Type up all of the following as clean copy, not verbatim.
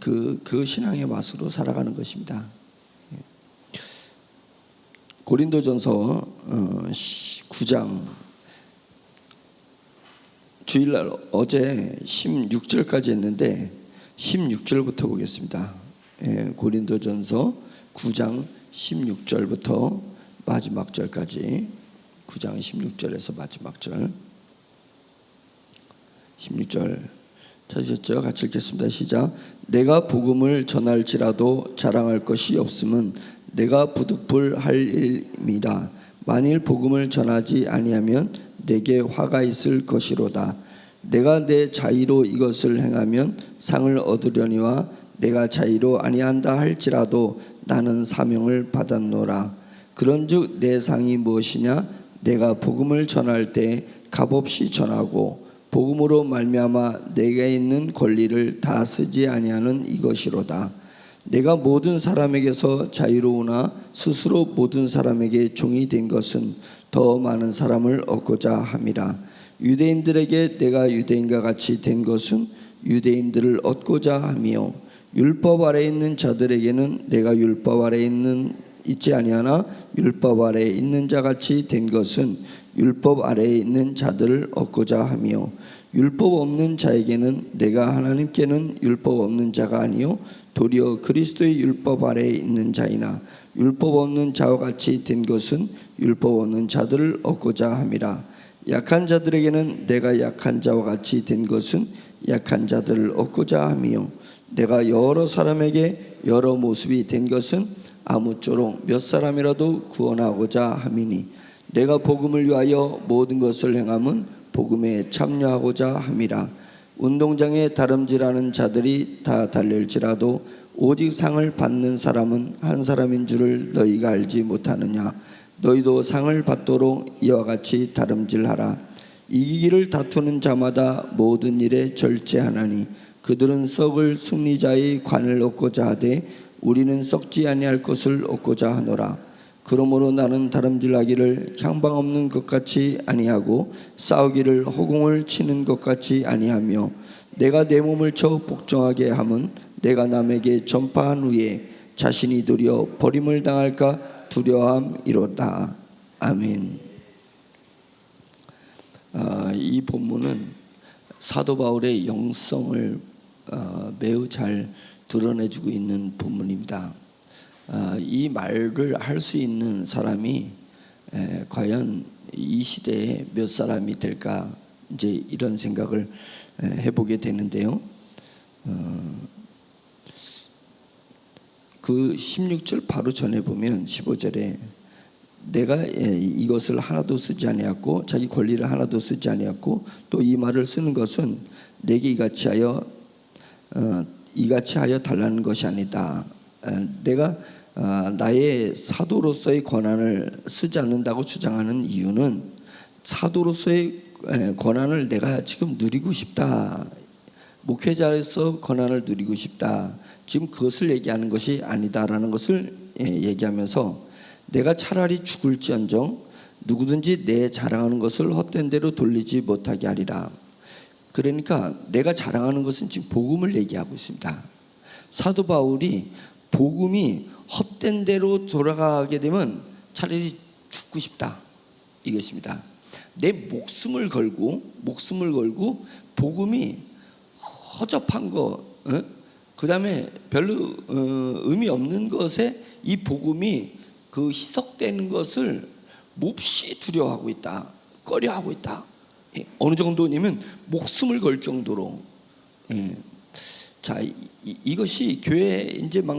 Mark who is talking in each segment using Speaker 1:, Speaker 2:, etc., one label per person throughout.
Speaker 1: 그 신앙의 맛으로 살아가는 것입니다. 고린도전서 9장 주일날 어제 16절까지 했는데 16절부터 보겠습니다. 고린도전서 9장 16절부터 마지막 절까지, 9장 16절에서 마지막 절. 16절 찾으셨죠? 같이 읽겠습니다. 시작. 내가 복음을 전할지라도 자랑할 것이 없음은 내가 부득불할 일임이라. 만일 복음을 전하지 아니하면 내게 화가 있을 것이로다. 내가 내 자의로 이것을 행하면 상을 얻으려니와 내가 자의로 아니한다 할지라도 나는 사명을 받았노라. 그런즉 내 상이 무엇이냐? 내가 복음을 전할 때 값없이 전하고 복음으로 말미암아 내게 있는 권리를 다 쓰지 아니하는 이것이로다. 내가 모든 사람에게서 자유로우나 스스로 모든 사람에게 종이 된 것은 더 많은 사람을 얻고자 함이라. 유대인들에게 내가 유대인과 같이 된 것은 유대인들을 얻고자 함이요, 율법 아래 있는 자들에게는 내가 율법 아래 있지 아니하나 율법 아래 있는 자같이 된 것은 율법 아래에 있는 자들을 얻고자 하며, 율법 없는 자에게는 내가 하나님께는 율법 없는 자가 아니요 도리어 그리스도의 율법 아래에 있는 자이나, 율법 없는 자와 같이 된 것은 율법 없는 자들을 얻고자 함이라. 약한 자들에게는 내가 약한 자와 같이 된 것은 약한 자들을 얻고자 함이요, 내가 여러 사람에게 여러 모습이 된 것은 아무쪼록 몇 사람이라도 구원하고자 함이니, 내가 복음을 위하여 모든 것을 행함은 복음에 참여하고자 함이라. 운동장에 다름질하는 자들이 다 달릴지라도 오직 상을 받는 사람은 한 사람인 줄을 너희가 알지 못하느냐? 너희도 상을 받도록 이와 같이 다름질하라. 이기기를 다투는 자마다 모든 일에 절제하나니 그들은 썩을 승리자의 관을 얻고자 하되 우리는 썩지 아니할 것을 얻고자 하노라. 그러므로 나는 다름질하기를 향방 없는 것 같이 아니하고 싸우기를 허공을 치는 것 같이 아니하며, 내가 내 몸을 쳐 복종하게 함은 내가 남에게 전파한 후에 자신이 도리어 버림을 당할까 두려움이로다. 아멘. 이 본문은 사도 바울의 영성을 매우 잘 드러내주고 있는 본문입니다. 이 말을 할 수 있는 사람이 과연 이 시대에 몇 사람이 될까, 이제 이런 생각을 해보게 되는데요. 그 16절 바로 전에 보면 15절에 내가 이것을 하나도 쓰지 아니하고 자기 권리를 하나도 쓰지 아니하고 또 이 말을 쓰는 것은 내게 이같이 하여 달라는 것이 아니다. 내가 나의 사도로서의 권한을 쓰지 않는다고 주장하는 이유는 사도로서의 권한을 내가 지금 누리고 싶다, 목회자로서 권한을 누리고 싶다, 지금 그것을 얘기하는 것이 아니다라는 것을 얘기하면서, 내가 차라리 죽을지언정 누구든지 내 자랑하는 것을 헛된 대로 돌리지 못하게 하리라. 그러니까 내가 자랑하는 것은 지금 복음을 얘기하고 있습니다. 사도 바울이 복음이 헛된 대로 돌아가게 되면 차라리 죽고 싶다, 이것입니다. 내 목숨을 걸고 복음이 허접한 거, 그 다음에 별로 의미 없는 것에 이 복음이 그 희석되는 것을 몹시 두려워하고 있다, 꺼려하고 있다. 어느 정도냐면 목숨을 걸 정도로. 자, 이것이 교회에 이제 막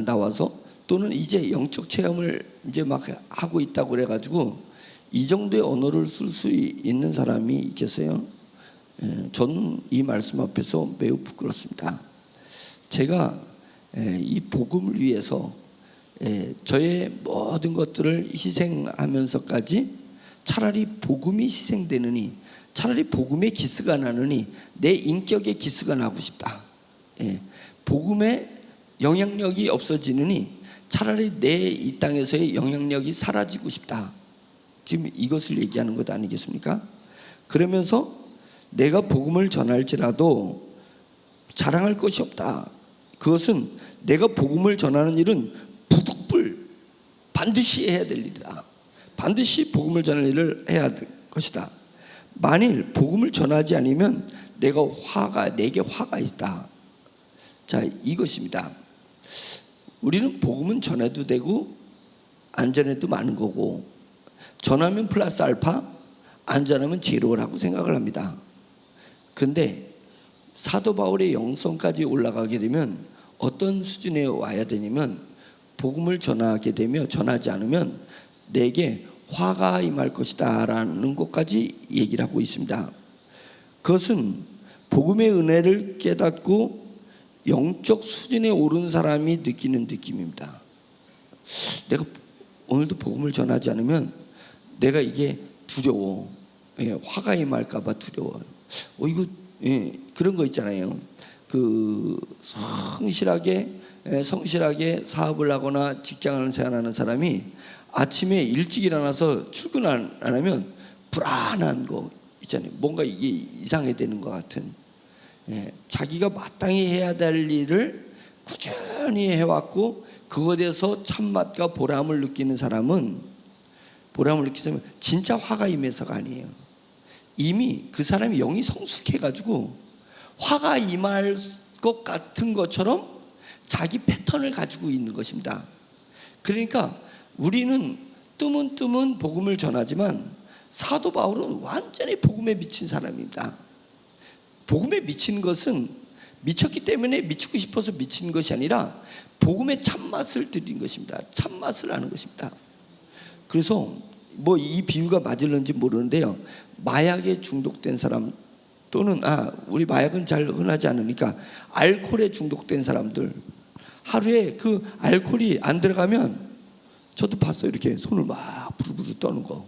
Speaker 1: 나와서 또는 이제 영적 체험을 이제 막 하고 있다고 그래가지고 이 정도의 언어를 쓸 수 있는 사람이 있겠어요? 저는 이 말씀 앞에서 매우 부끄럽습니다. 제가 이 복음을 위해서 저의 모든 것들을 희생하면서까지 차라리 복음이 희생되느니, 차라리 복음의 기스가 나느니 내 인격의 기스가 나고 싶다. 복음의 영향력이 없어지느니 차라리 내 이 땅에서의 영향력이 사라지고 싶다. 지금 이것을 얘기하는 것 아니겠습니까? 그러면서 내가 복음을 전할지라도 자랑할 것이 없다. 그것은 내가 복음을 전하는 일은 부득불 반드시 해야 될 일이다. 반드시 복음을 전할 일을 해야 될 것이다. 만일 복음을 전하지 않으면 내게 화가 있다. 자, 이것입니다. 우리는 복음은 전해도 되고 안 전해도 많은 거고, 전하면 플러스 알파, 안 전하면 제로라고 생각을 합니다. 근데 사도 바울의 영성까지 올라가게 되면 어떤 수준에 와야 되냐면, 복음을 전하게 되며 전하지 않으면 내게 화가 임할 것이다 라는 것까지 얘기를 하고 있습니다. 그것은 복음의 은혜를 깨닫고 영적 수준에 오른 사람이 느끼는 느낌입니다. 내가 오늘도 복음을 전하지 않으면 내가 이게 두려워. 화가 임할까 봐 두려워요. 이거 그런 거 있잖아요. 그 성실하게 사업을 하거나 직장을 생활하는 사람이 아침에 일찍 일어나서 출근 안 하면 불안한 거 있잖아요. 뭔가 이게 이상해지는 것 같은. 자기가 마땅히 해야 될 일을 꾸준히 해왔고 그것에 대해서 참맛과 보람을 느끼는 사람은, 보람을 느끼면 진짜 화가 임해서가 아니에요. 이미 그 사람이 영이 성숙해가지고 화가 임할 것 같은 것처럼 자기 패턴을 가지고 있는 것입니다. 그러니까 우리는 뜨문뜨문 복음을 전하지만 사도 바울은 완전히 복음에 미친 사람입니다. 복음에 미치는 것은 미쳤기 때문에 미치고 싶어서 미친 것이 아니라 복음의 참맛을 들인 것입니다. 참맛을 아는 것입니다. 그래서 뭐 이 비유가 맞을는지 모르는데요, 마약에 중독된 사람 또는 우리 마약은 잘 흔하지 않으니까 알코올에 중독된 사람들, 하루에 그 알코올이 안 들어가면, 저도 봤어요. 이렇게 손을 막 부르부르 떠는 거.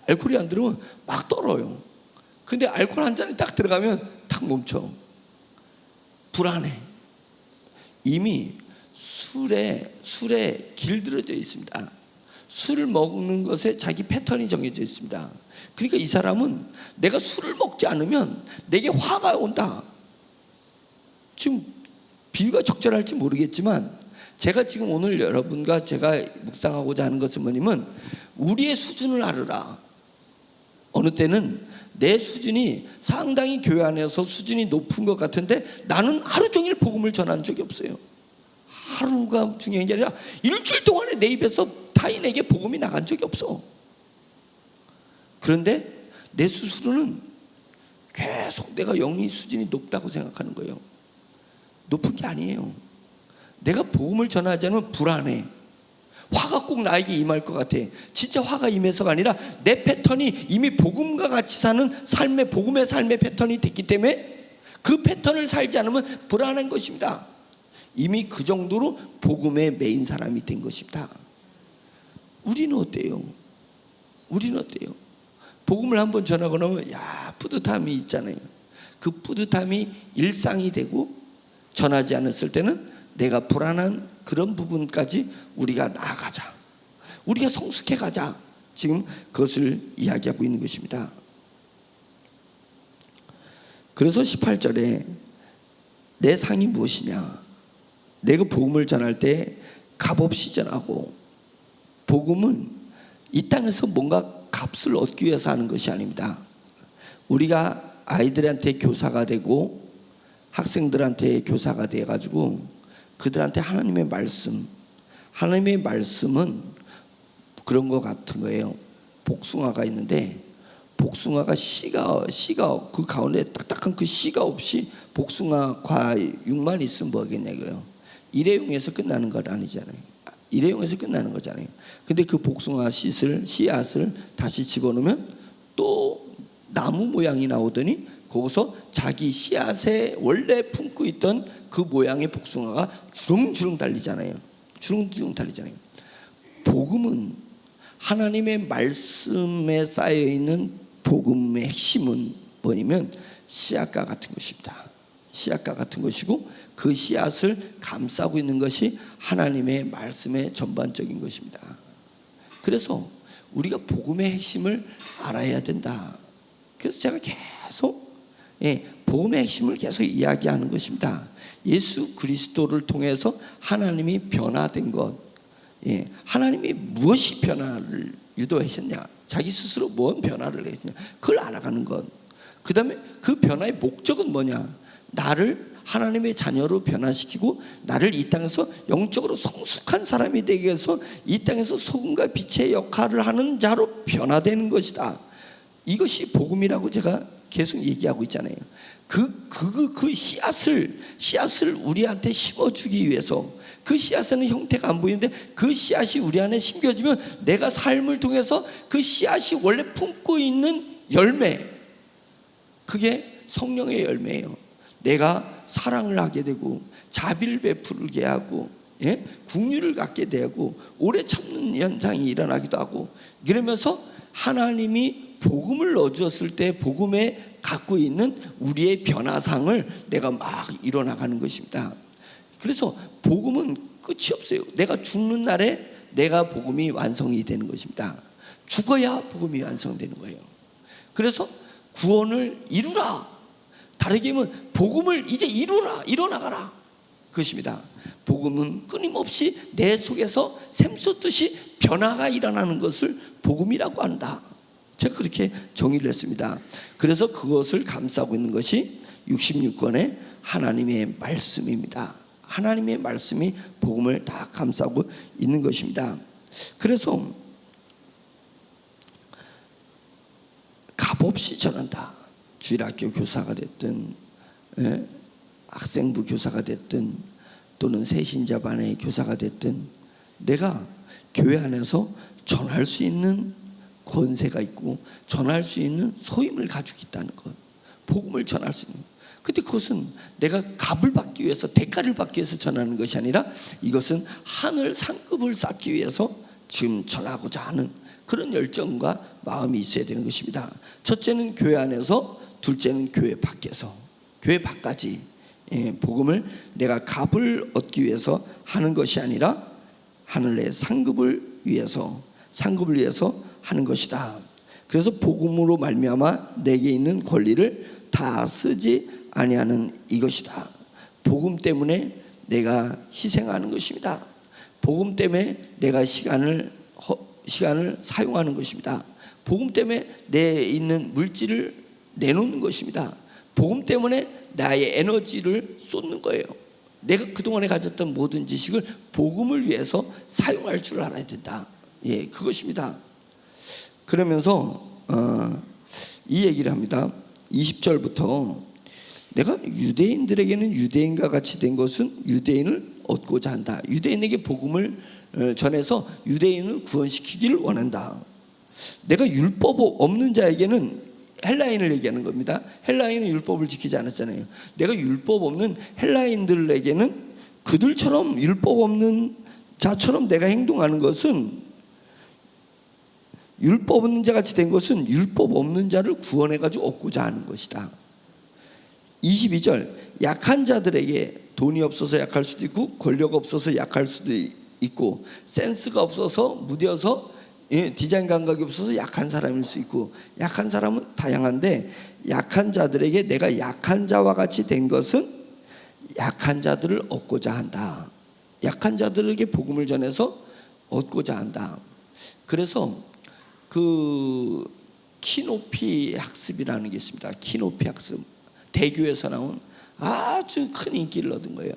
Speaker 1: 알코올이 안 들어오면 막 떨어요. 근데 알코올 한 잔이 딱 들어가면 탁 멈춰. 불안해. 이미 술에 길들여져 있습니다. 술을 먹는 것에 자기 패턴이 정해져 있습니다. 그러니까 이 사람은 내가 술을 먹지 않으면 내게 화가 온다. 지금 비유가 적절할지 모르겠지만 제가 지금 오늘 여러분과 제가 묵상하고자 하는 것은 뭐냐면, 우리의 수준을 알으라. 어느 때는 내 수준이 상당히 교회 안에서 수준이 높은 것 같은데 나는 하루 종일 복음을 전한 적이 없어요. 하루가 중요한 게 아니라 일주일 동안에 내 입에서 타인에게 복음이 나간 적이 없어. 그런데 내 스스로는 계속 내가 영의 수준이 높다고 생각하는 거예요. 높은 게 아니에요. 내가 복음을 전하지 않으면 불안해. 화가 꼭 나에게 임할 것 같아. 진짜 화가 임해서가 아니라 내 패턴이 이미 복음과 같이 사는 복음의 삶의 패턴이 됐기 때문에 그 패턴을 살지 않으면 불안한 것입니다. 이미 그 정도로 복음에 매인 사람이 된 것입니다. 우리는 어때요? 복음을 한번 전하고 나면 뿌듯함이 있잖아요. 그 뿌듯함이 일상이 되고, 전하지 않았을 때는 내가 불안한 그런 부분까지 우리가 나아가자, 우리가 성숙해 가자, 지금 그것을 이야기하고 있는 것입니다. 그래서 18절에 내 상이 무엇이냐, 내가 복음을 전할 때 값없이 전하고, 복음은 이 땅에서 뭔가 값을 얻기 위해서 하는 것이 아닙니다. 우리가 아이들한테 교사가 되고 학생들한테 교사가 돼가지고 그들한테 하나님의 말씀은 그런 것 같은 거예요. 복숭아가 있는데 복숭아가 씨가 그 가운데 딱딱한 그 씨가 없이 복숭아 과육만 있으면 뭐겠냐고요. 일회용에서 끝나는 건 아니잖아요. 일회용에서 끝나는 거잖아요. 근데 그 복숭아 씨앗을 다시 집어넣으면 또 나무 모양이 나오더니 거기서 자기 씨앗에 원래 품고 있던 그 모양의 복숭아가 주렁주렁 달리잖아요. 복음은, 하나님의 말씀에 쌓여있는 복음의 핵심은 뭐냐면 씨앗과 같은 것입니다. 씨앗과 같은 것이고, 그 씨앗을 감싸고 있는 것이 하나님의 말씀의 전반적인 것입니다. 그래서 우리가 복음의 핵심을 알아야 된다. 그래서 제가 계속 복음의 핵심을 계속 이야기하는 것입니다. 예수 그리스도를 통해서 하나님이 변화된 것, 하나님이 무엇이 변화를 유도하셨냐, 자기 스스로 뭔 변화를 했냐, 그걸 알아가는 것. 그 다음에 그 변화의 목적은 뭐냐, 나를 하나님의 자녀로 변화시키고 나를 이 땅에서 영적으로 성숙한 사람이 되기 위해서 이 땅에서 소금과 빛의 역할을 하는 자로 변화되는 것이다. 이것이 복음이라고 제가 계속 얘기하고 있잖아요. 그 씨앗을 우리한테 심어주기 위해서, 그 씨앗에는 형태가 안 보이는데 그 씨앗이 우리 안에 심겨지면 내가 삶을 통해서 그 씨앗이 원래 품고 있는 열매, 그게 성령의 열매예요. 내가 사랑을 하게 되고 자비를 베풀게 하고 긍휼을 갖게 되고 오래 참는 현상이 일어나기도 하고, 그러면서 하나님이 복음을 넣어주었을 때 복음에 갖고 있는 우리의 변화상을 내가 막 이뤄나가는 것입니다. 그래서 복음은 끝이 없어요. 내가 죽는 날에 내가 복음이 완성이 되는 것입니다. 죽어야 복음이 완성되는 거예요. 그래서 구원을 이루라, 다르게 하면 복음을 이제 이루라, 이뤄나가라, 그것입니다. 복음은 끊임없이 내 속에서 샘솟듯이 변화가 일어나는 것을 복음이라고 한다. 제가 그렇게 정의를 했습니다. 그래서 그것을 감싸고 있는 것이 66권의 하나님의 말씀입니다. 하나님의 말씀이 복음을 다 감싸고 있는 것입니다. 그래서 값없이 전한다. 주일학교 교사가 됐든 학생부 교사가 됐든 또는 새신자반의 교사가 됐든 내가 교회 안에서 전할 수 있는 권세가 있고 전할 수 있는 소임을 가지고 있다는 것, 복음을 전할 수 있는. 근데 그것은 내가 값을 받기 위해서, 대가를 받기 위해서 전하는 것이 아니라 이것은 하늘 상급을 쌓기 위해서 지금 전하고자 하는 그런 열정과 마음이 있어야 되는 것입니다. 첫째는 교회 안에서, 둘째는 교회 밖에서, 교회 밖까지 복음을 내가 값을 얻기 위해서 하는 것이 아니라 하늘의 상급을 위해서 하는 것이다. 그래서 복음으로 말미암아 내게 있는 권리를 다 쓰지 아니하는 이것이다. 복음 때문에 내가 희생하는 것입니다. 복음 때문에 내가 시간을 사용하는 것입니다. 복음 때문에 내 있는 물질을 내놓는 것입니다. 복음 때문에 나의 에너지를 쏟는 거예요. 내가 그동안에 가졌던 모든 지식을 복음을 위해서 사용할 줄 알아야 된다. 그것입니다. 그러면서 이 얘기를 합니다. 20절부터 내가 유대인들에게는 유대인과 같이 된 것은 유대인을 얻고자 한다. 유대인에게 복음을 전해서 유대인을 구원시키기를 원한다. 내가 율법 없는 자에게는, 헬라인을 얘기하는 겁니다. 헬라인은 율법을 지키지 않았잖아요. 내가 율법 없는 헬라인들에게는 그들처럼 율법 없는 자처럼 내가 행동하는 것은, 율법 없는 자 같이 된 것은 율법 없는 자를 구원해가지고 얻고자 하는 것이다. 22절, 약한 자들에게 돈이 없어서 약할 수도 있고 권력 없어서 약할 수도 있고 센스가 없어서 무뎌서 디자인 감각이 없어서 약한 사람일 수 있고, 약한 사람은 다양한데 약한 자들에게 내가 약한 자와 같이 된 것은 약한 자들을 얻고자 한다. 약한 자들에게 복음을 전해서 얻고자 한다. 그래서 그 키높이 학습이라는 게 있습니다. 키높이 학습, 대교에서 나온 아주 큰 인기를 얻은 거예요.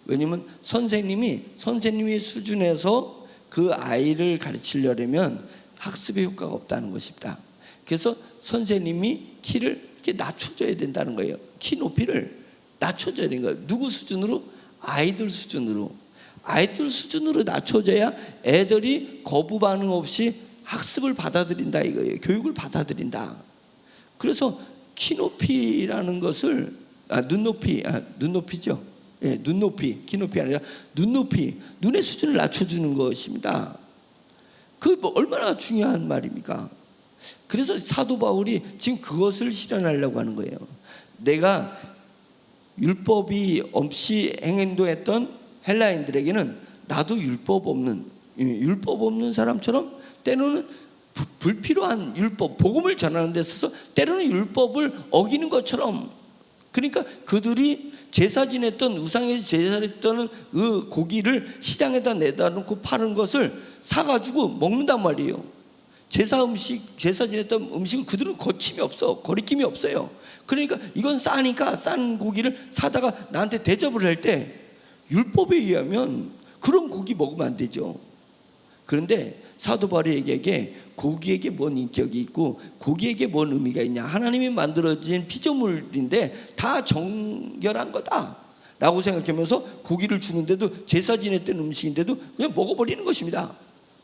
Speaker 1: 왜냐하면 선생님이 수준에서 그 아이를 가르치려면 학습의 효과가 없다는 것입니다. 그래서 선생님이 키를 이렇게 낮춰줘야 된다는 거예요. 키 높이를 낮춰줘야 되는 거예요. 누구 수준으로? 아이들 수준으로 낮춰줘야 애들이 거부 반응 없이 학습을 받아들인다 이거예요. 교육을 받아들인다. 그래서 키높이라는 것을 눈높이죠. 눈높이, 키높이 아니라 눈높이, 눈의 수준을 낮춰주는 것입니다. 그게 뭐 얼마나 중요한 말입니까? 그래서 사도 바울이 지금 그것을 실현하려고 하는 거예요. 내가 율법이 없이 행동했던 헬라인들에게는 나도 율법 없는 사람처럼 때로는 불필요한 율법, 복음을 전하는 데 있어서 때로는 율법을 어기는 것처럼 그러니까 그들이 제사 지냈던, 우상에서 제사했던 그 고기를 시장에다 내다 놓고 파는 것을 사가지고 먹는단 말이에요. 제사 지냈던 음식은 그들은 거침이 없어, 거리낌이 없어요. 그러니까 이건 싸니까 싼 고기를 사다가 나한테 대접을 할 때 율법에 의하면 그런 고기 먹으면 안 되죠. 그런데 사도 바울이 얘기하기에 고기에게 뭔 인격이 있고 고기에게 뭔 의미가 있냐, 하나님이 만들어진 피조물인데 다 정결한 거다 라고 생각하면서 고기를 주는데도, 제사 지냈던 음식인데도 그냥 먹어버리는 것입니다.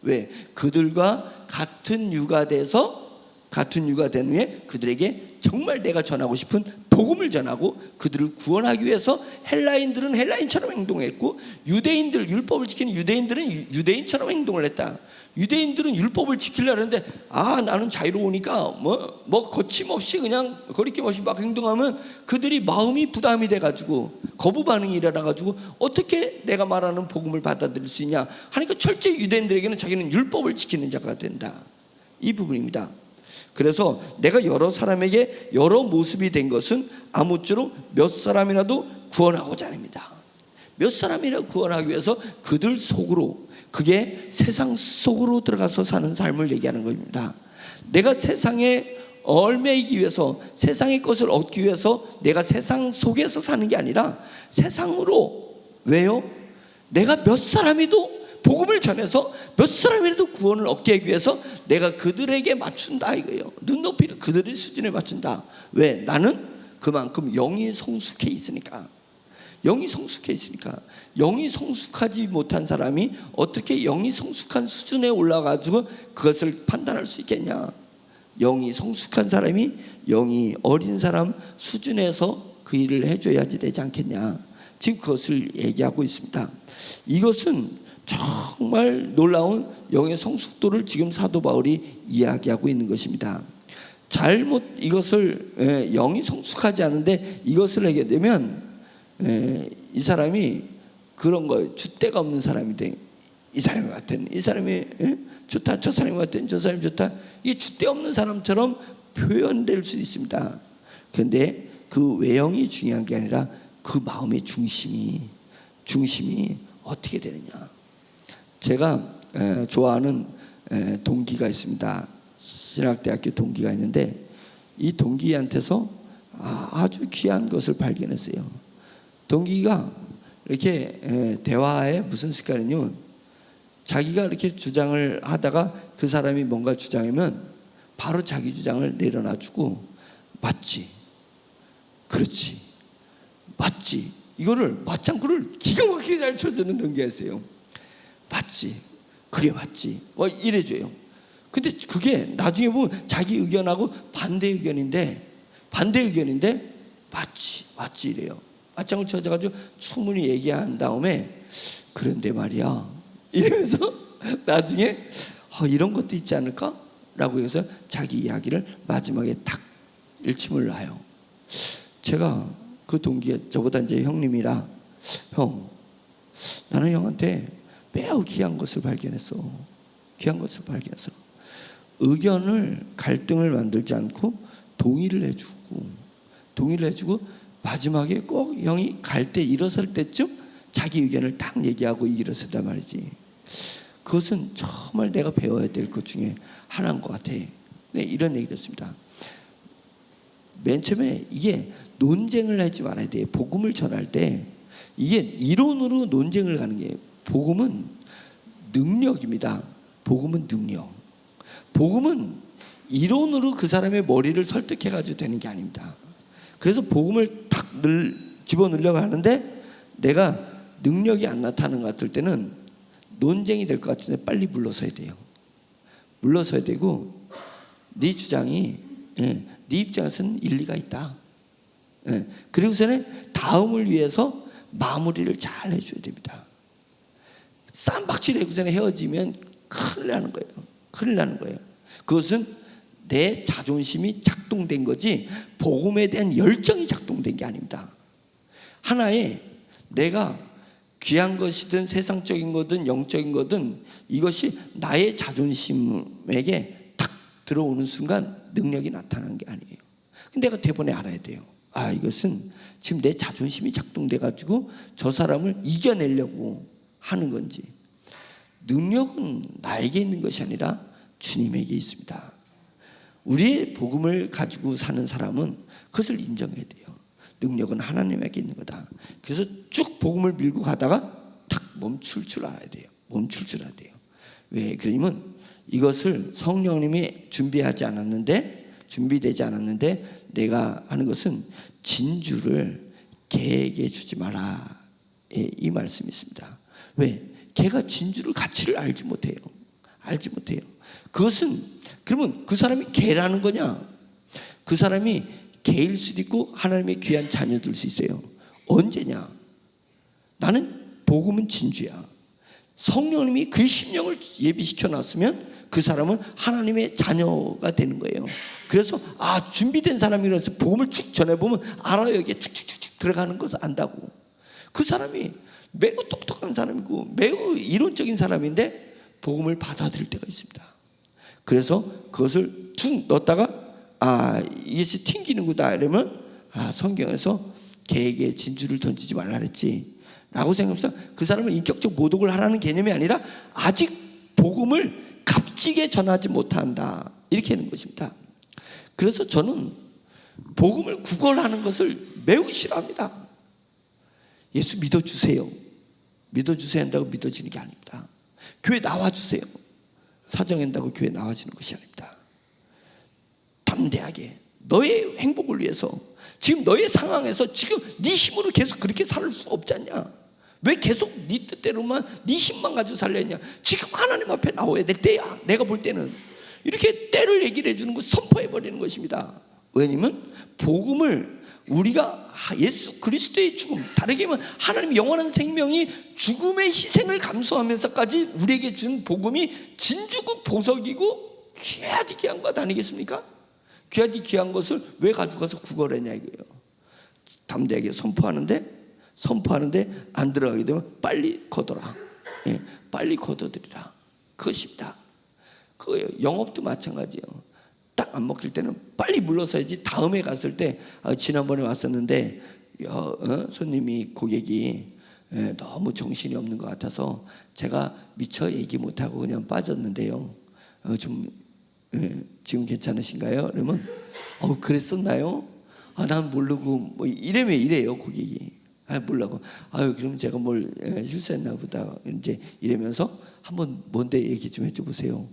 Speaker 1: 왜? 그들과 같은 유가 돼서, 같은 유가 된 후에 그들에게 정말 내가 전하고 싶은 복음을 전하고 그들을 구원하기 위해서 헬라인들은 헬라인처럼 행동했고, 유대인들, 율법을 지키는 유대인들은 유대인처럼 행동을 했다. 유대인들은 율법을 지키려고 하는데 나는 자유로우니까 뭐 거침없이 그냥 거리낌 없이 막 행동하면 그들이 마음이 부담이 돼가지고 거부 반응이 일어나가지고 어떻게 내가 말하는 복음을 받아들일 수 있냐 하니까 철저히 유대인들에게는 자기는 율법을 지키는 자가 된다, 이 부분입니다. 그래서 내가 여러 사람에게 여러 모습이 된 것은 아무쪼록 몇 사람이라도 구원하고자 합니다. 몇 사람이라도 구원하기 위해서 그들 속으로, 그게 세상 속으로 들어가서 사는 삶을 얘기하는 겁니다. 내가 세상에 얽매이기 위해서, 세상의 것을 얻기 위해서 내가 세상 속에서 사는 게 아니라 세상으로. 왜요? 내가 몇 사람이도 복음을 전해서 몇 사람이라도 구원을 얻게 하기 위해서 내가 그들에게 맞춘다 이거예요. 눈높이를 그들의 수준에 맞춘다. 왜? 나는 그만큼 영이 성숙해 있으니까. 영이 성숙해 있으니까. 영이 성숙하지 못한 사람이 어떻게 영이 성숙한 수준에 올라가지고 그것을 판단할 수 있겠냐. 영이 성숙한 사람이 영이 어린 사람 수준에서 그 일을 해줘야지 되지 않겠냐. 지금 그것을 얘기하고 있습니다. 이것은 정말 놀라운 영의 성숙도를 지금 사도 바울이 이야기하고 있는 것입니다. 잘못 이것을 영이 성숙하지 않은데 이것을 하게 되면 이 사람이 그런 거, 줏대가 없는 사람이 돼. 이 사람 같은, 이 사람이 좋다, 저 사람 같은, 저 사람이 좋다, 이게 줏대 없는 사람처럼 표현될 수 있습니다. 그런데 그 외형이 중요한 게 아니라 그 마음의 중심이 어떻게 되느냐. 제가 좋아하는 동기가 있습니다. 신학대학교 동기가 있는데 이 동기한테서 아주 귀한 것을 발견했어요. 동기가 이렇게 대화에 무슨 습관이냐면, 자기가 이렇게 주장을 하다가 그 사람이 뭔가 주장하면 바로 자기 주장을 내려놔주고 맞지, 그렇지, 맞지, 이거를 맞장구를 기가 막히게 잘 쳐주는 동기가 있어요. 맞지, 그게 맞지, 이래줘요. 근데 그게 나중에 보면 자기 의견하고 반대 의견인데 맞지 이래요. 맞장을 쳐가지고 충분히 얘기한 다음에 그런데 말이야 이러면서 나중에 이런 것도 있지 않을까? 라고 해서 자기 이야기를 마지막에 탁 일침을 놔요. 제가 그 동기가 저보다 이제 형님이라, 형, 나는 형한테 매우 귀한 것을 발견했어. 의견을, 갈등을 만들지 않고 동의를 해주고 마지막에 꼭 형이 갈 때, 일어설 때쯤 자기 의견을 딱 얘기하고 일어섰단 말이지. 그것은 정말 내가 배워야 될 것 중에 하나인 것 같아. 네, 이런 얘기를 했습니다. 맨 처음에 이게 논쟁을 하지 말아야 돼. 복음을 전할 때 이게 이론으로 논쟁을 가는 게, 복음은 능력입니다. 복음은 능력. 복음은 이론으로 그 사람의 머리를 설득해가지고 되는 게 아닙니다. 그래서 복음을 탁 집어넣으려고 하는데 내가 능력이 안 나타나는 것 같을 때는 논쟁이 될 것 같은데 빨리 물러서야 돼요. 물러서야 되고, 네 주장이 네 입장에서는 일리가 있다. 그리고서는 다음을 위해서 마무리를 잘 해줘야 됩니다. 쌈박질 해고서는 헤어지면 큰일 나는 거예요. 그것은 내 자존심이 작동된 거지 복음에 대한 열정이 작동된 게 아닙니다. 하나의 내가 귀한 것이든 세상적인 거든 영적인 거든 이것이 나의 자존심에게 탁 들어오는 순간 능력이 나타나는 게 아니에요. 내가 대본에 알아야 돼요. 아, 이것은 지금 내 자존심이 작동돼 가지고 저 사람을 이겨내려고 하는 건지. 능력은 나에게 있는 것이 아니라 주님에게 있습니다. 우리의 복음을 가지고 사는 사람은 그것을 인정해야 돼요. 능력은 하나님에게 있는 거다. 그래서 쭉 복음을 밀고 가다가 탁 멈출 줄 알아야 돼요. 멈출 줄 알아야 돼요. 왜? 그러면 이것을 성령님이 준비되지 않았는데 내가 하는 것은 진주를 개에게 주지 마라. 이 말씀이 있습니다. 왜? 개가 진주를 가치를 알지 못해요. 그것은 그러면 그 사람이 개라는 거냐? 그 사람이 개일 수도 있고 하나님의 귀한 자녀들 수 있어요. 언제냐? 나는 복음은 진주야. 성령님이 그 심령을 예비시켜 놨으면 그 사람은 하나님의 자녀가 되는 거예요. 그래서 준비된 사람이라서 복음을 쭉 전해보면 알아요. 여기에 쭉쭉쭉 들어가는 것을 안다고. 그 사람이 매우 똑똑한 사람이고 매우 이론적인 사람인데 복음을 받아들일 때가 있습니다. 그래서 그것을 툭 넣었다가 이것이 튕기는구나 이러면 성경에서 개에게 진주를 던지지 말라 그랬지 라고 생각하면서 그 사람을 인격적 모독을 하라는 개념이 아니라 아직 복음을 값지게 전하지 못한다 이렇게 하는 것입니다. 그래서 저는 복음을 구걸하는 것을 매우 싫어합니다. 예수 믿어주세요 한다고 믿어지는 게 아닙니다. 교회 나와주세요 사정한다고 교회 나와지는 것이 아닙니다. 담대하게 너의 행복을 위해서 지금 너의 상황에서 지금 네 힘으로 계속 그렇게 살 수 없지 않냐? 왜 계속 네 뜻대로만 네 힘만 가지고 살려냐? 지금 하나님 앞에 나와야 될 때야. 내가 볼 때는 이렇게 때를 얘기를 해주는 거 선포해버리는 것입니다. 왜냐면 복음을 우리가 예수 그리스도의 죽음, 다르게 하면 하나님 영원한 생명이 죽음의 희생을 감수하면서까지 우리에게 준 복음이 진주고 보석이고 귀하디 귀한 것 아니겠습니까? 귀하디 귀한 것을 왜 가져가서 구걸했냐 이거예요. 담대하게 선포하는데 안 들어가게 되면 빨리 걷어라. 빨리 걷어들이라. 그것입니다. 그거예요. 영업도 마찬가지예요. 딱 안 먹힐 때는 빨리 물러서야지. 다음에 갔을 때 지난번에 왔었는데 손님이 고객이 너무 정신이 없는 것 같아서 제가 미처 얘기 못하고 그냥 빠졌는데요. 지금 괜찮으신가요? 그러면 그랬었나요? 난 모르고 뭐 이래요 고객이. 몰라고. 그럼 제가 뭘 실수했나 보다. 이제 이러면서 한번 뭔데 얘기 좀 해줘 보세요.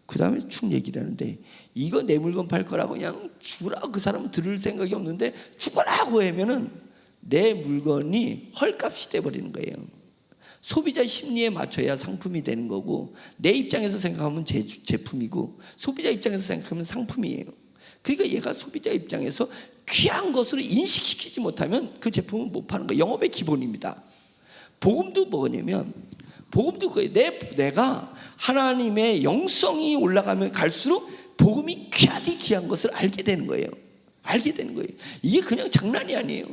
Speaker 1: 그 다음에 축 얘기를 하는데 이거 내 물건 팔 거라고 그냥 주라고 그 사람은 들을 생각이 없는데 죽어라고 하면은 내 물건이 헐값이 돼버리는 거예요. 소비자 심리에 맞춰야 상품이 되는 거고 내 입장에서 생각하면 제품이고 소비자 입장에서 생각하면 상품이에요. 그러니까 얘가 소비자 입장에서 귀한 것으로 인식시키지 못하면 그 제품은 못 파는 거예요. 영업의 기본입니다. 복음도 뭐냐면 복음도 그거예요. 내가 하나님의 영성이 올라가면 갈수록 복음이 귀하디 귀한 것을 알게 되는 거예요. 이게 그냥 장난이 아니에요.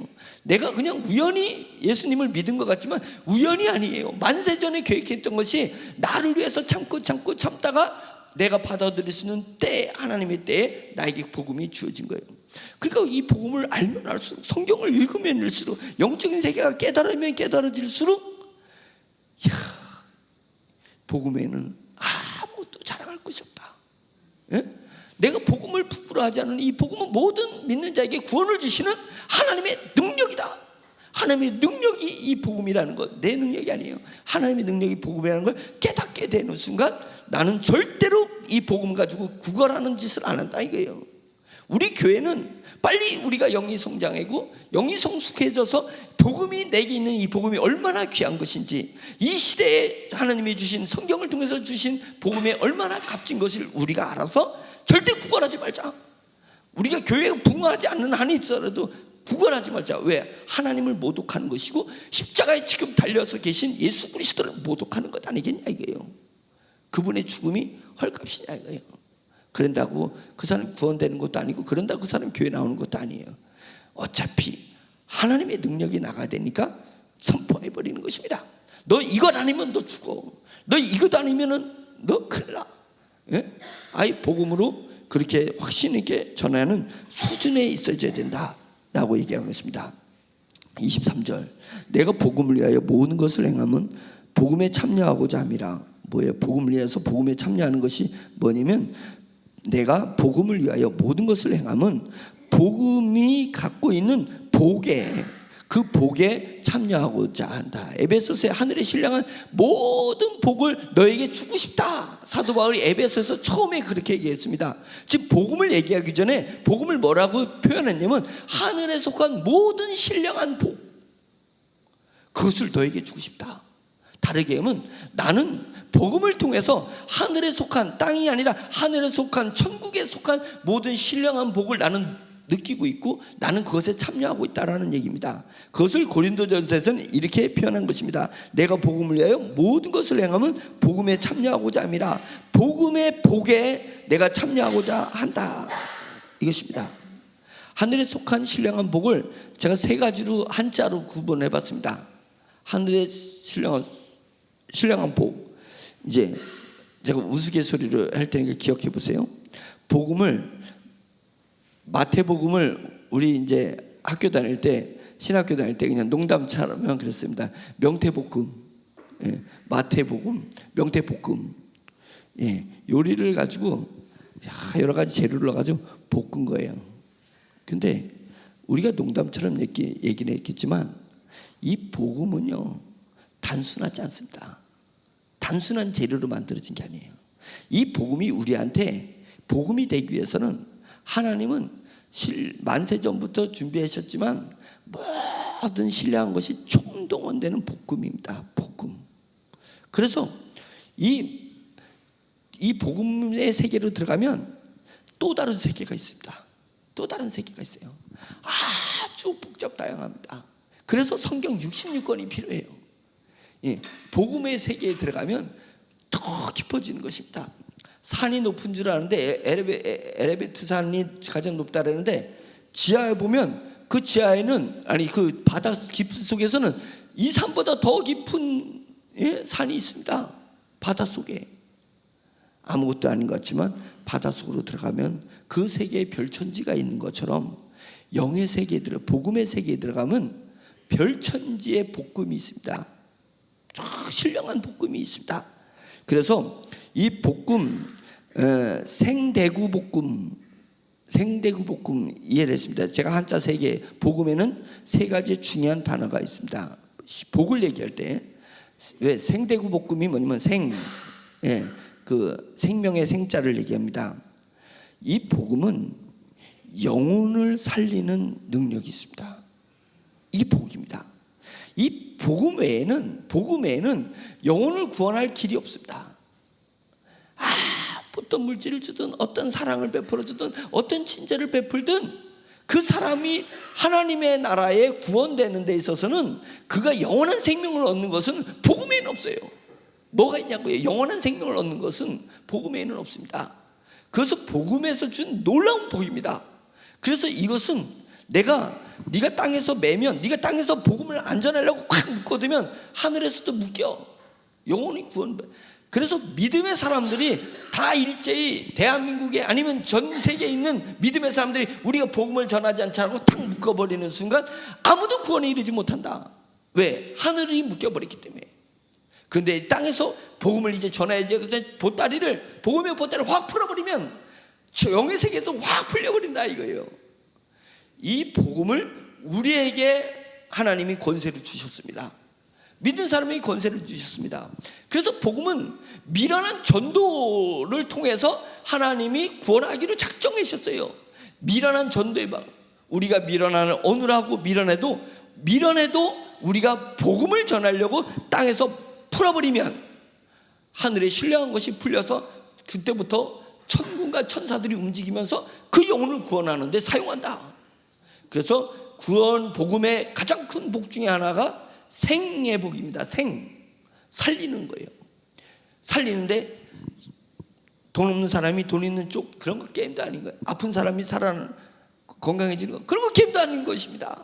Speaker 1: 내가 그냥 우연히 예수님을 믿은 것 같지만 우연이 아니에요. 만세전에 계획했던 것이 나를 위해서 참다가 내가 받아들일 수 있는 때, 하나님의 때에 나에게 복음이 주어진 거예요. 그러니까 이 복음을 알면 알수록, 성경을 읽으면 읽을수록, 영적인 세계가 깨달으면 깨달아질수록 복음에는 아무것도 자랑할 것이 없다. 내가 복음을 부끄러워하지 않는 이 복음은 모든 믿는 자에게 구원을 주시는 하나님의 능력이다. 하나님의 능력이 이 복음이라는 것, 내 능력이 아니에요. 하나님의 능력이 복음이라는 걸 깨닫게 되는 순간 나는 절대로 이 복음 가지고 구걸하는 짓을 안 한다 이거예요. 우리 교회는 빨리 우리가 영이 성장하고 영이 성숙해져서 복음이 내게 있는 이 복음이 얼마나 귀한 것인지, 이 시대에 하나님이 주신 성경을 통해서 주신 복음이 얼마나 값진 것을 우리가 알아서 절대 구걸하지 말자. 우리가 교회가 부흥하지 않는 한이 있어도 구걸하지 말자. 왜? 하나님을 모독하는 것이고 십자가에 지금 달려서 계신 예수 그리스도를 모독하는 것 아니겠냐 이거예요. 그분의 죽음이 헐값이냐 이거예요. 그런다고 그 사람 구원되는 것도 아니고 그런다고 그 사람 교회 나오는 것도 아니에요. 어차피 하나님의 능력이 나가야 되니까 선포해버리는 것입니다. 너 이것 아니면 너 죽어. 너 이것 아니면은 너 큰일 나. 복음으로 그렇게 확신 있게 전하는 수준에 있어줘야 된다. 라고 얘기하고 있습니다. 23절, 내가 복음을 위하여 모든 것을 행함은 복음에 참여하고자 함이라. 뭐예요? 복음을 위해서 복음에 참여하는 것이 뭐냐면, 내가 복음을 위하여 모든 것을 행함은 복음이 갖고 있는 복에, 그 복에 참여하고자 한다. 에베소서의 하늘의 신령한 모든 복을 너에게 주고 싶다. 사도 바울이 에베소에서 처음에 그렇게 얘기했습니다. 지금 복음을 얘기하기 전에 복음을 뭐라고 표현했냐면, 하늘에 속한 모든 신령한 복, 그것을 너에게 주고 싶다. 다르게 하면, 나는 복음을 통해서 하늘에 속한, 땅이 아니라 하늘에 속한, 천국에 속한 모든 신령한 복을 나는 느끼고 있고, 나는 그것에 참여하고 있다라는 얘기입니다. 그것을 고린도전서에서는 이렇게 표현한 것입니다. 내가 복음을 위하여 모든 것을 행하면 복음에 참여하고자 함이라. 복음의 복에 내가 참여하고자 한다, 이것입니다. 하늘에 속한 신령한 복을 제가 세 가지로 한자로 구분해 봤습니다. 하늘의 신령한 복, 이제 제가 우스갯소리를 할 테니까 기억해 보세요. 복음을, 마태복음을 우리 이제 학교 다닐 때, 신학교 다닐 때 그냥 농담처럼 그랬습니다. 명태볶음, 예, 마태복음, 명태볶음, 예, 요리를 가지고 여러 가지 재료를 넣어가지고 볶은 거예요. 근데 우리가 농담처럼 얘기는 했겠지만, 이 복음은요 단순하지 않습니다. 단순한 재료로 만들어진 게 아니에요. 이 복음이 우리한테 복음이 되기 위해서는 하나님은 만세전부터 준비하셨지만 모든 신뢰한 것이 총동원되는 복음입니다. 복음. 그래서 이 복음의 세계로 들어가면 또 다른 세계가 있습니다. 또 다른 세계가 있어요. 아주 복잡 다양합니다. 그래서 성경 66권이 필요해요. 예, 복음의 세계에 들어가면 더 깊어지는 것입니다. 산이 높은 줄 아는데, 에레베트 산이 가장 높다라는데, 지하에 보면 그 지하에는, 아니 그 바다 깊은 속에서는 이 산보다 더 깊은, 예, 산이 있습니다. 바다 속에. 아무것도 아닌 것 같지만 바다 속으로 들어가면 그 세계에 별천지가 있는 것처럼, 영의 세계에 복음의 세계에 들어가면 별천지의 복음이 있습니다. 신령한 복음이 있습니다. 그래서 이 복음, 생대구 볶음 이해를 했습니다. 제가 한자 3개, 복음에는 3가지 중요한 단어가 있습니다. 복을 얘기할 때, 왜 생대구 볶음이 뭐냐면 예, 그 생명의 생자를 얘기합니다. 이 복음은 영혼을 살리는 능력이 있습니다. 이 복입니다. 이 복음 외에는 영혼을 구원할 길이 없습니다. 어떤 물질을 주든, 어떤 사랑을 베풀어 주든, 어떤 친절을 베풀든, 그 사람이 하나님의 나라에 구원되는 데 있어서는, 그가 영원한 생명을 얻는 것은 복음에는 없어요. 뭐가 있냐고요? 영원한 생명을 얻는 것은 복음에는 없습니다. 그것은 복음에서 준 놀라운 복입니다. 그래서 이것은 네가 땅에서 매면, 네가 땅에서 복음을 안 전하려고 꽉 묶어두면 하늘에서도 묶여. 영혼이 구원. 그래서 믿음의 사람들이 다 일제히 대한민국에, 아니면 전 세계에 있는 믿음의 사람들이 우리가 복음을 전하지 않지 않고 탁 묶어버리는 순간 아무도 구원에 이르지 못한다. 왜? 하늘이 묶여버렸기 때문에. 그런데 땅에서 복음을 이제 전해야지. 그래서 복음의 보따리를 확 풀어버리면 저 영의 세계에서 확 풀려버린다 이거예요. 이 복음을 우리에게 하나님이 권세를 주셨습니다. 믿는 사람에게 권세를 주셨습니다. 그래서 복음은 미련한 전도를 통해서 하나님이 구원하기로 작정하셨어요. 미련한 전도의 방, 우리가 미련한 어느라고 미련해도 우리가 복음을 전하려고 땅에서 풀어버리면 하늘에 신령한 것이 풀려서 그때부터 천군과 천사들이 움직이면서 그 영혼을 구원하는 데 사용한다. 그래서 구원 복음의 가장 큰 복 중에 하나가 생의 복입니다. 살리는 거예요. 살리는데 돈 없는 사람이 돈 있는 쪽, 그런 거 게임도 아닌 거예요. 아픈 사람이 건강해지는 거, 그런 거 게임도 아닌 것입니다.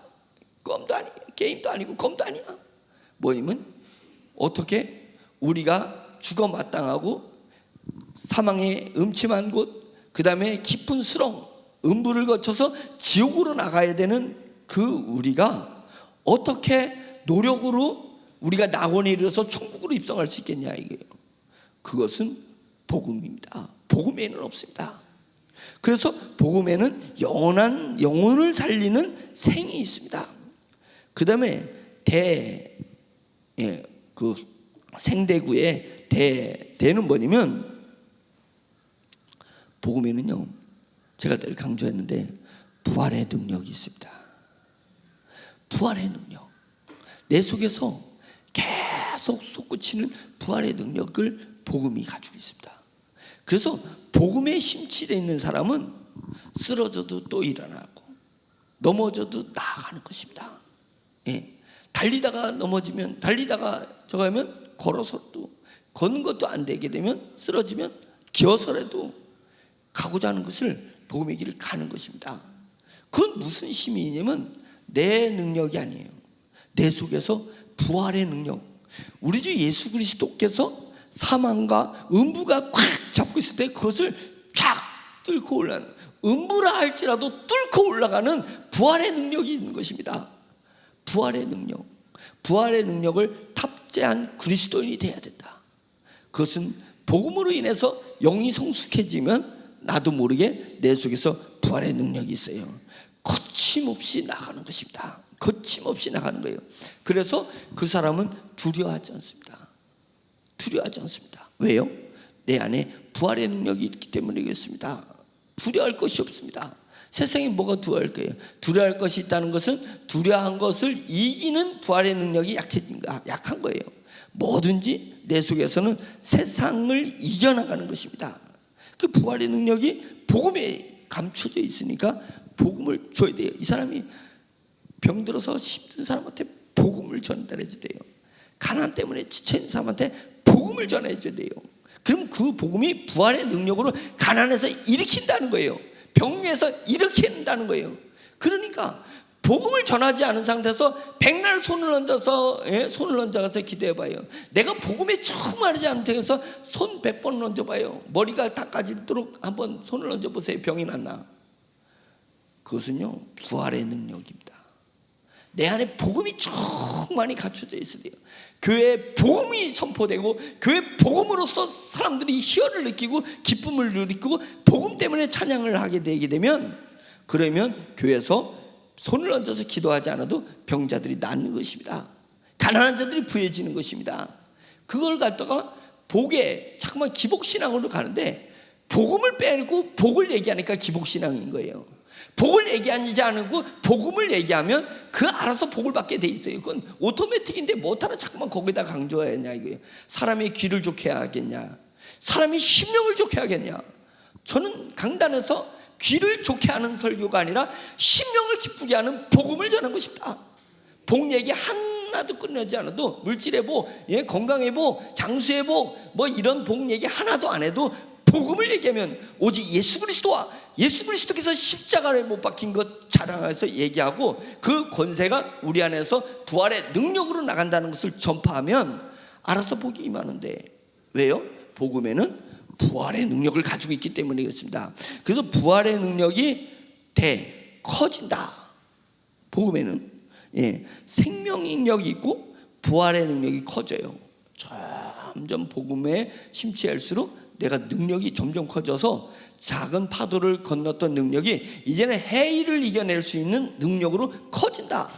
Speaker 1: 게임도 아니고 검도 아니야. 뭐냐면 어떻게 우리가 죽어 마땅하고 사망의 음침한 곳, 그 다음에 깊은 수렁, 음부를 거쳐서 지옥으로 나가야 되는 그 우리가 어떻게 노력으로 우리가 낙원에 이르러서 천국으로 입성할 수 있겠냐 이게요. 그것은 복음입니다. 복음에는 없습니다. 그래서 복음에는 영원한 영혼을 살리는 생이 있습니다. 그 다음에 그 생대구의 대는 뭐냐면, 복음에는요, 제가 늘 강조했는데 부활의 능력이 있습니다. 부활의 능력. 내 속에서 계속 솟구치는 부활의 능력을 복음이 가지고 있습니다. 그래서 복음에 심취되어 있는 사람은 쓰러져도 또 일어나고 넘어져도 나아가는 것입니다. 달리다가 넘어지면, 달리다가 저거 하면 걸어서도, 걷는 것도 안 되게 되면, 쓰러지면 기어서라도 가고자 하는 것을 복음의 길을 가는 것입니다. 그건 무슨 힘이냐면 내 능력이 아니에요. 내 속에서 부활의 능력. 우리 주 예수 그리스도께서 사망과 음부가 꽉 잡고 있을 때 그것을 쫙 뚫고 올라가는, 음부라 할지라도 뚫고 올라가는 부활의 능력이 있는 것입니다. 부활의 능력. 부활의 능력을 탑재한 그리스도인이 되어야 된다. 그것은 복음으로 인해서 영이 성숙해지면 나도 모르게 내 속에서 부활의 능력이 있어요. 거침없이 나가는 것입니다. 거침없이 나가는 거예요. 그래서 그 사람은 두려워하지 않습니다. 두려워하지 않습니다. 왜요? 내 안에 부활의 능력이 있기 때문이겠습니다. 두려워할 것이 없습니다. 세상에 뭐가 두려워할 거예요? 두려워할 것이 있다는 것은 두려워한 것을 이기는 부활의 능력이 약한 거예요. 뭐든지 내 속에서는 세상을 이겨나가는 것입니다. 그 부활의 능력이 복음에 감춰져 있으니까 복음을 줘야 돼요. 이 사람이 병들어서 힘든 사람한테 복음을 전달해줘야 돼요. 가난 때문에 지쳐있는 사람한테 복음을 전해줘야 돼요. 그럼 그 복음이 부활의 능력으로 가난에서 일으킨다는 거예요. 병에서 일으킨다는 거예요. 그러니까 복음을 전하지 않은 상태에서 백날 손을 얹어서 기도해봐요. 내가 복음에 충만하지 않은 상태에서 손 100번 얹어봐요. 머리가 닦아지도록 한번 손을 얹어보세요. 병이 났나? 그것은요, 부활의 능력입니다. 내 안에 복음이 충만히 갖춰져 있어야 돼요. 교회에 복음이 선포되고 교회 복음으로서 사람들이 희열을 느끼고 기쁨을 느끼고 복음 때문에 찬양을 하게 되게 되면, 그러면 교회에서 손을 얹어서 기도하지 않아도 병자들이 낫는 것입니다. 가난한 자들이 부해지는 것입니다. 그걸 갖다가 복에 자꾸만 기복신앙으로 가는데, 복음을 빼고 복을 얘기하니까 기복신앙인 거예요. 복을 얘기하지 않고 복음을 얘기하면 그 알아서 복을 받게 돼 있어요. 그건 오토매틱인데 뭐하러 자꾸만 거기다 강조하냐 이거예요. 사람의 귀를 좋게 하겠냐, 사람이 심령을 좋게 하겠냐. 저는 강단에서 귀를 좋게 하는 설교가 아니라 심령을 기쁘게 하는 복음을 전하는 것입니다. 복 얘기 하나도 끝내지 않아도, 물질의 복, 건강의 복, 장수의 복, 뭐 이런 복 얘기 하나도 안 해도 복음을 얘기하면 오직 예수 그리스도와 예수 그리스도께서 십자가에 못 박힌 것 자랑해서 얘기하고 그 권세가 우리 안에서 부활의 능력으로 나간다는 것을 전파하면 알아서 복이 임하는데, 왜요? 복음에는 부활의 능력을 가지고 있기 때문에 그렇습니다. 그래서 부활의 능력이 커진다. 복음에는 생명력이 있고 부활의 능력이 커져요. 점점 복음에 심취할수록 내가 능력이 점점 커져서 작은 파도를 건넜던 능력이 이제는 해일을 이겨낼 수 있는 능력으로 커진다.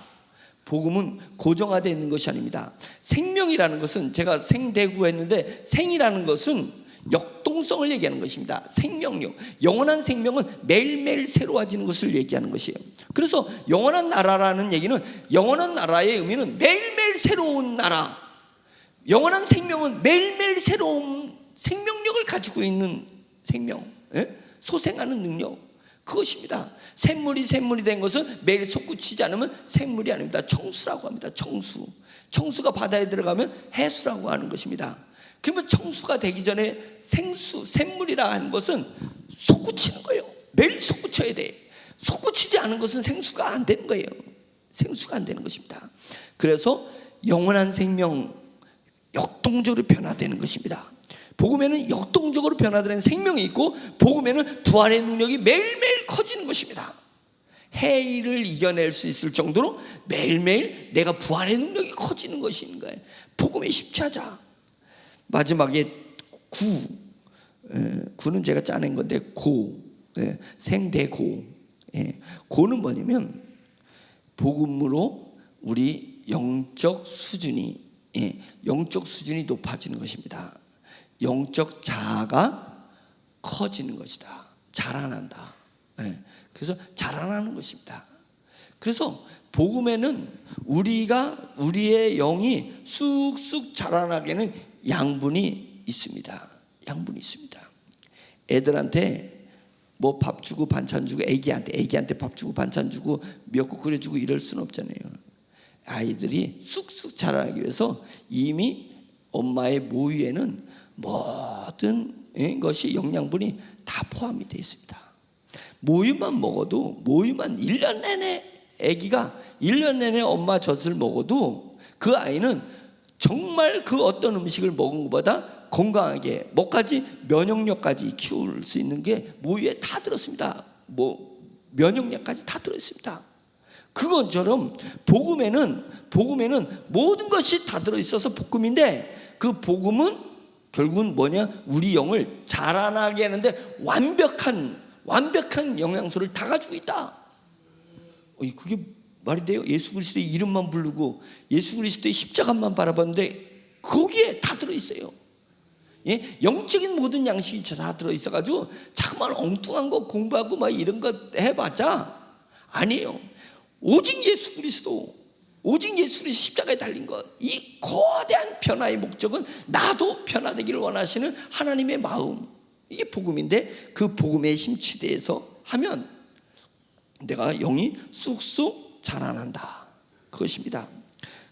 Speaker 1: 복음은 고정화되어 있는 것이 아닙니다. 생명이라는 것은, 제가 생대구 했는데 생이라는 것은 역동성을 얘기하는 것입니다. 생명력, 영원한 생명은 매일매일 새로워지는 것을 얘기하는 것이에요. 그래서 영원한 나라라는 얘기는, 영원한 나라의 의미는 매일매일 새로운 나라, 영원한 생명은 매일매일 새로운 생명력을 가지고 있는 생명, 소생하는 능력, 그것입니다. 샘물이 된 것은 매일 솟구치지 않으면 샘물이 아닙니다. 청수라고 합니다. 청수가 바다에 들어가면 해수라고 하는 것입니다. 그러면 청수가 되기 전에 샘물이라 하는 것은 솟구치는 거예요. 매일 솟구쳐야 돼. 솟구치지 않은 것은 생수가 안 되는 거예요. 생수가 안 되는 것입니다. 그래서 영원한 생명, 역동적으로 변화되는 것입니다. 복음에는 역동적으로 변화되는 생명이 있고, 복음에는 부활의 능력이 매일매일 커지는 것입니다. 해를 이겨낼 수 있을 정도로 매일매일 내가 부활의 능력이 커지는 것인 거예요. 복음에 십자자. 마지막에 구는 제가 짜낸 건데 생대고. 고는 뭐냐면 복음으로 우리 영적 수준이 높아지는 것입니다. 영적 자아가 커지는 것이다. 자라난다. 그래서 자라나는 것입니다. 그래서 복음에는 우리의 영이 쑥쑥 자라나게는 양분이 있습니다. 애들한테 뭐 밥 주고 반찬 주고, 애기한테 밥 주고 반찬 주고 미역국 끓여주고 이럴 수는 없잖아요. 아이들이 쑥쑥 자라나기 위해서 이미 엄마의 모유에는 모든 것이 영양분이 다 포함이 되어 있습니다. 모유만 1년 내내, 아기가 1년 내내 엄마 젖을 먹어도 그 아이는 정말 그 어떤 음식을 먹은 것보다 건강하게 뭐까지 면역력까지 키울 수 있는 게 모유에 다 들었습니다. 면역력까지 다 들어있습니다. 그것처럼 복음에는 모든 것이 다 들어있어서 복음인데, 그 복음은 결국은 뭐냐? 우리 영을 자라나게 하는데 완벽한 영양소를 다 가지고 있다. 그게 말이 돼요? 예수 그리스도의 이름만 부르고 예수 그리스도의 십자가만 바라봤는데 거기에 다 들어있어요. 영적인 모든 양식이 다 들어있어가지고 자꾸만 엉뚱한 거 공부하고 막 이런 거 해봤자 아니에요. 오직 예수 그리스도 십자가에 달린 것, 이 거대한 변화의 목적은 나도 변화되기를 원하시는 하나님의 마음, 이게 복음인데, 그 복음의 심취대에서 하면 내가 영이 쑥쑥 자라난다, 그것입니다.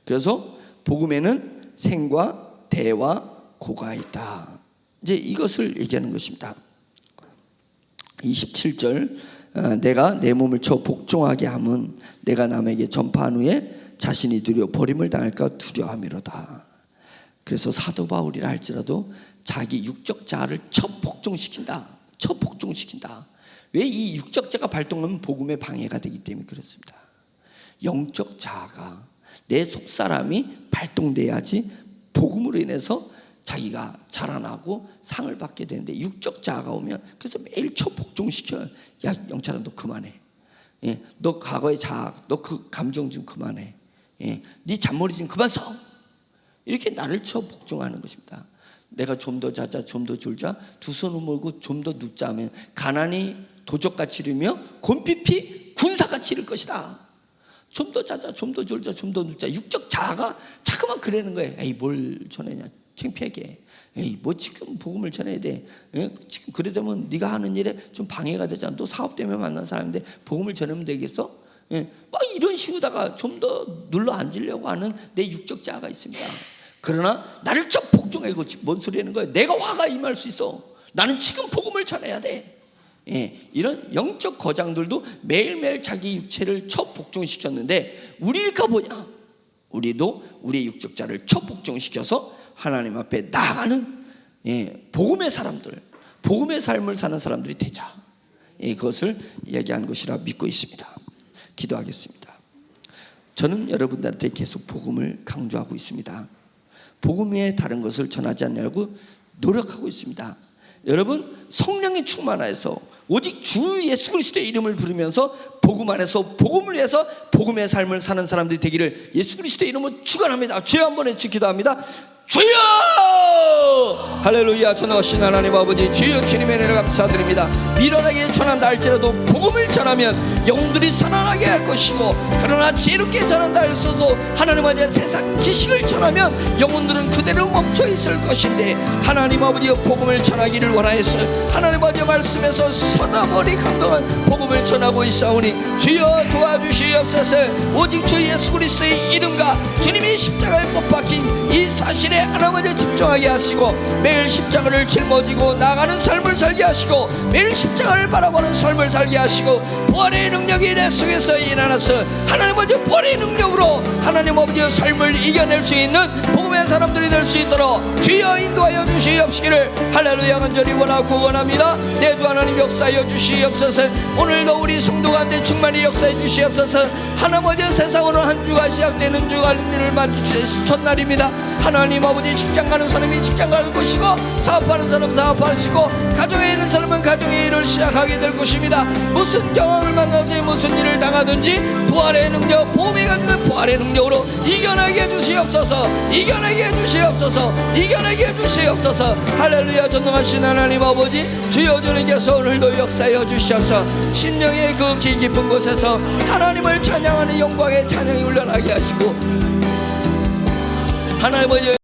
Speaker 1: 그래서 복음에는 생과 대와 고가 있다. 이제 이것을 얘기하는 것입니다. 27절, 내가 내 몸을 쳐 복종하게 함은 내가 남에게 전파한 후에 자신이 두려워 버림을 당할까 두려워함이로다. 그래서 사도 바울이라 할지라도 자기 육적 자아를 첫 복종시킨다. 왜? 이 육적 자가 발동하면 복음에 방해가 되기 때문에 그렇습니다. 영적 자아가, 내 속사람이 발동돼야지 복음으로 인해서 자기가 자라나고 상을 받게 되는데, 육적 자아가 오면 그래서 매일 첫 복종시켜요. 야, 영찬아, 너 그만해. 너 과거의 자아, 너 그 감정 좀 그만해. 네 잔머리 좀 그만 써. 이렇게 나를 쳐 복종하는 것입니다. 내가 좀 더 자자, 좀 더 졸자, 두 손을 몰고 좀 더 눕자 하면 가난이 도적같이 이르며 곤핍이 군사같이 이를 것이다. 좀 더 자자, 좀 더 졸자, 좀 더 눕자. 육적 자아가 자꾸만 그러는 거예요. 에이, 뭘 전하냐, 창피하게. 에이, 뭐 지금 복음을 전해야 돼. 지금 그러자면 네가 하는 일에 좀 방해가 되잖아. 또 사업 때문에 만난 사람인데 복음을 전하면 되겠어? 막 이런 식으로다가 좀 더 눌러 앉으려고 하는 내 육적 자아가 있습니다. 그러나 나를 좀 복종해. 뭔 소리 하는 거야? 내가 화가 임할 수 있어. 나는 지금 복음을 전해야 돼. 이런 영적 거장들도 매일매일 자기 육체를 첫 복종시켰는데, 우리가 뭐냐? 우리도 우리의 육적 자를 첫 복종시켜서 하나님 앞에 나아가는 복음의 사람들, 복음의 삶을 사는 사람들이 되자. 그것을 이야기한 것이라 믿고 있습니다. 기도하겠습니다. 저는 여러분들한테 계속 복음을 강조하고 있습니다. 복음 외에 다른 것을 전하지 않으려고 노력하고 있습니다. 여러분, 성령이 충만해서 오직 주 예수 그리스도의 이름을 부르면서 복음 안에서 복음을 위해서 복음의 삶을 사는 사람들이 되기를 예수 그리스도의 이름으로 축원합니다. 주여 한번 외치 기도합니다. 주여! 할렐루야. 전하신 하나님 아버지, 주여 주님의 은혜를 감사드립니다. 미련하게 전한다 할지라도 복음을 전하면 영들이 살아나게 할 것이고, 그러나 지혜롭게 전한다 할지라도 하나님 아버지 세상 지식을 전하면 영혼들은 그대로 멈춰 있을 것인데, 하나님 아버지 복음을 전하기를 원하였어요. 하나님 아버지 말씀에서 서다버리 감동한 복음을 전하고 있사오니 주여 도와주시옵소서. 오직 주 예수 그리스도의 이름과 주님이 십자가에 못 박힌 이 사실에 하나님 아버지 집중하여 순종하게 하시고 매일 십자가를 짊어지고 나가는 삶을 살게 하시고 매일 십자가를 바라보는 삶을 살게 하시고 부활의 능력이 내 속에서 일어나서 하나님 아버지 부활의 능력으로 하나님 아버지 삶을 이겨낼 수 있는 복음의 사람들이 될 수 있도록 주여 인도하여 주시옵시기를 할렐루야 간절히 원하고 원합니다. 내 주 하나님 역사하여 주시옵소서. 오늘도 우리 성도 가운데 충만히 역사해 주시옵소서. 하나님 아버지 세상으로 한 주가 시작되는 주간을 맞추시 첫날입니다. 하나님 아버지 직장 가는 사람이 직장 갈 것이고 사업하는 사람은 사업하시고 가정에 있는 사람은 가정의 일을 시작하게 될 것입니다. 무슨 경험을 만나든지 무슨 일을 당하든지 부활의 능력 복음이 가지는 부활의 능력으로 이겨내게 해주시옵소서. 이겨내게 해주시옵소서. 이겨내게 해주시옵소서. 할렐루야. 전능하신 하나님 아버지 주여 주님께서 오늘도 역사하여 주시옵소서. 심령의 그 깊은 곳에서 하나님을 찬양하는 영광의 찬양이 울려나게 하시고 하나님 아버지